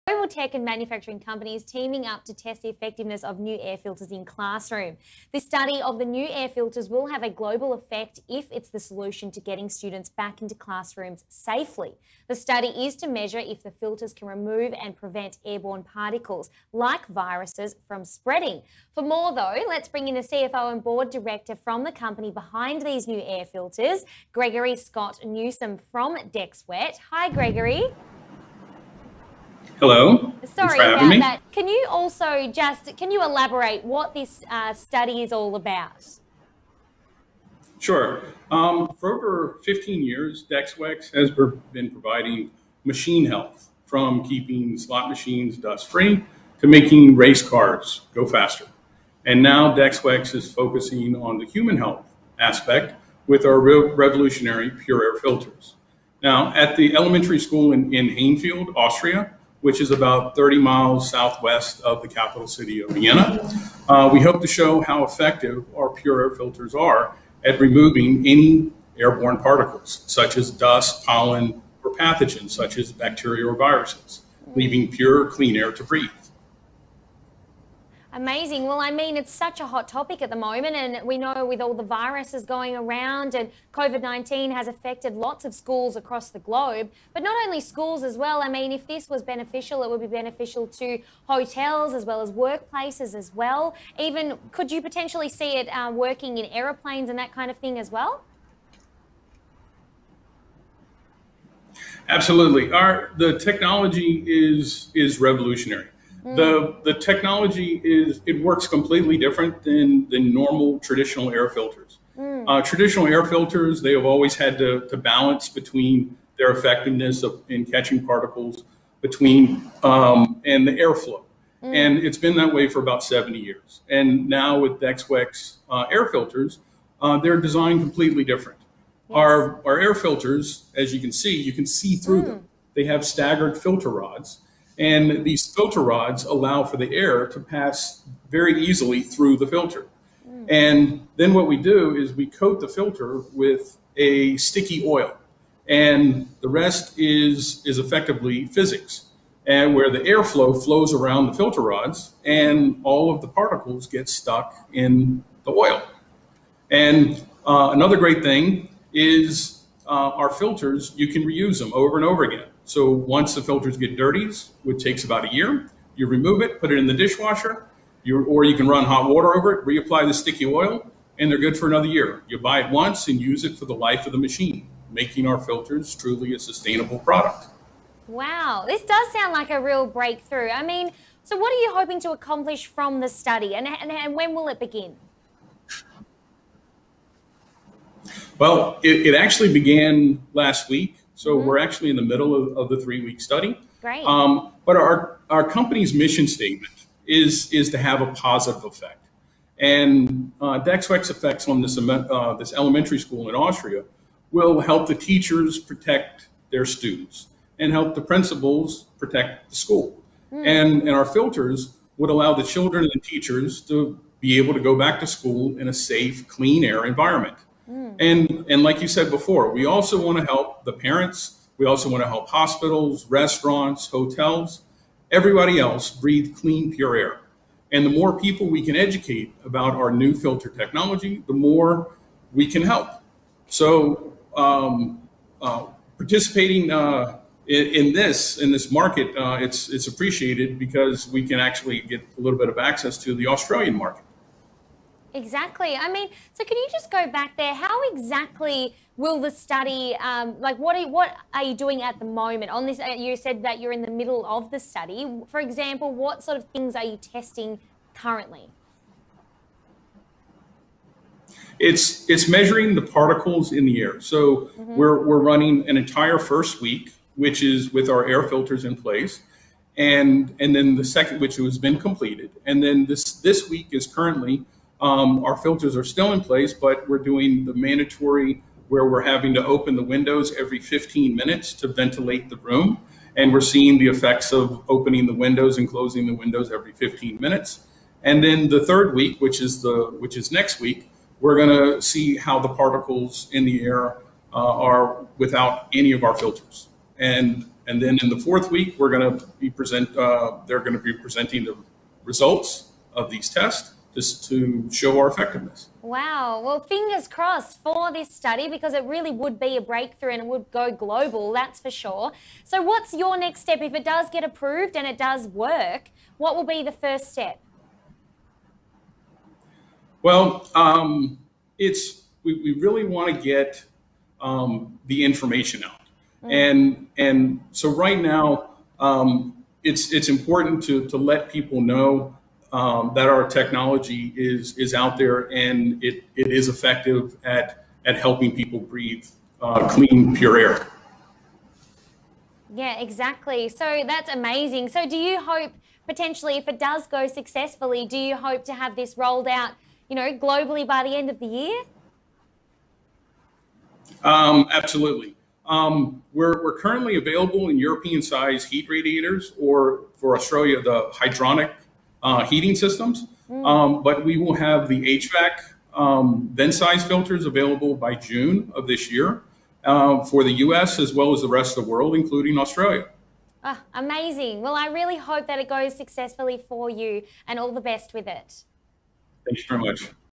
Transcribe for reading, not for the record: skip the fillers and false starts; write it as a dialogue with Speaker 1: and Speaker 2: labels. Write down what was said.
Speaker 1: Global tech and manufacturing companies teaming up to test the effectiveness of new air filters in classroom. This study of the new air filters will have a global effect if it's the solution to getting students back into classrooms safely. The study is to measure if the filters can remove and prevent airborne particles like viruses from spreading. For more though, let's bring in the CFO and board director from the company behind these new air filters, Gregory Scott Newsom from Dexwet. Hi Gregory.
Speaker 2: Hello.
Speaker 1: Sorry about that. Can you also can you elaborate what this study is all about?
Speaker 2: Sure. For over 15 years, Dexwet has been providing machine health, from keeping slot machines dust-free to making race cars go faster. And now Dexwet is focusing on the human health aspect with our revolutionary pure air filters. Now, at the elementary school in Hainfield, Austria, which is about 30 miles southwest of the capital city of Vienna, we hope to show how effective our pure air filters are at removing any airborne particles, such as dust, pollen, or pathogens, such as bacteria or viruses, leaving pure, clean air to breathe.
Speaker 1: Amazing. Well, I mean, it's such a hot topic at the moment, and we know with all the viruses going around and COVID-19 has affected lots of schools across the globe, but not only schools as well. I mean, if this was beneficial, it would be beneficial to hotels as well as workplaces as well. Even could you potentially see it working in aeroplanes and that kind of thing as well?
Speaker 2: Absolutely. The technology is revolutionary. The technology it works completely different than normal traditional air filters. Traditional air filters, they have always had to balance between their effectiveness in catching particles and the airflow. And it's been that way for about 70 years. And now with Dexwet's air filters, they're designed completely different. Yes. Our air filters, as you can see through them. They have staggered filter rods. And these filter rods allow for the air to pass very easily through the filter. And then what we do is we coat the filter with a sticky oil. And the rest is effectively physics, and where the airflow flows around the filter rods and all of the particles get stuck in the oil. And another great thing is our filters, you can reuse them over and over again. So once the filters get dirty, which takes about a year, you remove it, put it in the dishwasher, or you can run hot water over it, reapply the sticky oil, and they're good for another year. You buy it once and use it for the life of the machine, making our filters truly a sustainable product.
Speaker 1: Wow, this does sound like a real breakthrough. I mean, so what are you hoping to accomplish from the study, and when will it begin?
Speaker 2: Well, it actually began last week. So we're actually in the middle of the 3-week study. Great. But our company's mission statement is to have a positive effect. And Dexwet's effects on this elementary school in Austria will help the teachers protect their students and help the principals protect the school. And our filters would allow the children and the teachers to be able to go back to school in a safe, clean air environment. And like you said before, we also want to help the parents. We also want to help hospitals, restaurants, hotels, everybody else breathe clean, pure air. And the more people we can educate about our new filter technology, the more we can help. So participating in this market, it's appreciated because we can actually get a little bit of access to the Australian market.
Speaker 1: Exactly. I mean, so can you just go back there? How exactly will the study, what are you doing at the moment on this? You said that you're in the middle of the study. For example, what sort of things are you testing currently?
Speaker 2: It's measuring the particles in the air. So we're running an entire first week, which is with our air filters in place. And then the second, which has been completed. And then this week is currently, our filters are still in place, but we're doing the mandatory where we're having to open the windows every 15 minutes to ventilate the room. And we're seeing the effects of opening the windows and closing the windows every 15 minutes. And then the third week, which is next week, we're going to see how the particles in the air are without any of our filters. And And then in the fourth week, they're going to be presenting the results of these tests just to show our effectiveness.
Speaker 1: Wow. Well, fingers crossed for this study, because it really would be a breakthrough and it would go global, that's for sure. So what's your next step? If it does get approved and it does work, what will be the first step? Well,
Speaker 2: we really want to get the information out. And so right now, it's important to let people know that our technology is out there, and it is effective at helping people breathe clean, pure air.
Speaker 1: Yeah, exactly. So that's amazing. So do you hope potentially, if it does go successfully, do you hope to have this rolled out, globally by the end of the year?
Speaker 2: Absolutely. We're currently available in European size heat radiators, or for Australia, the hydronic heating systems. But we will have the HVAC vent size filters available by June of this year for the US as well as the rest of the world, including Australia.
Speaker 1: Oh, amazing. Well, I really hope that it goes successfully for you, and all the best with it.
Speaker 2: Thanks very much.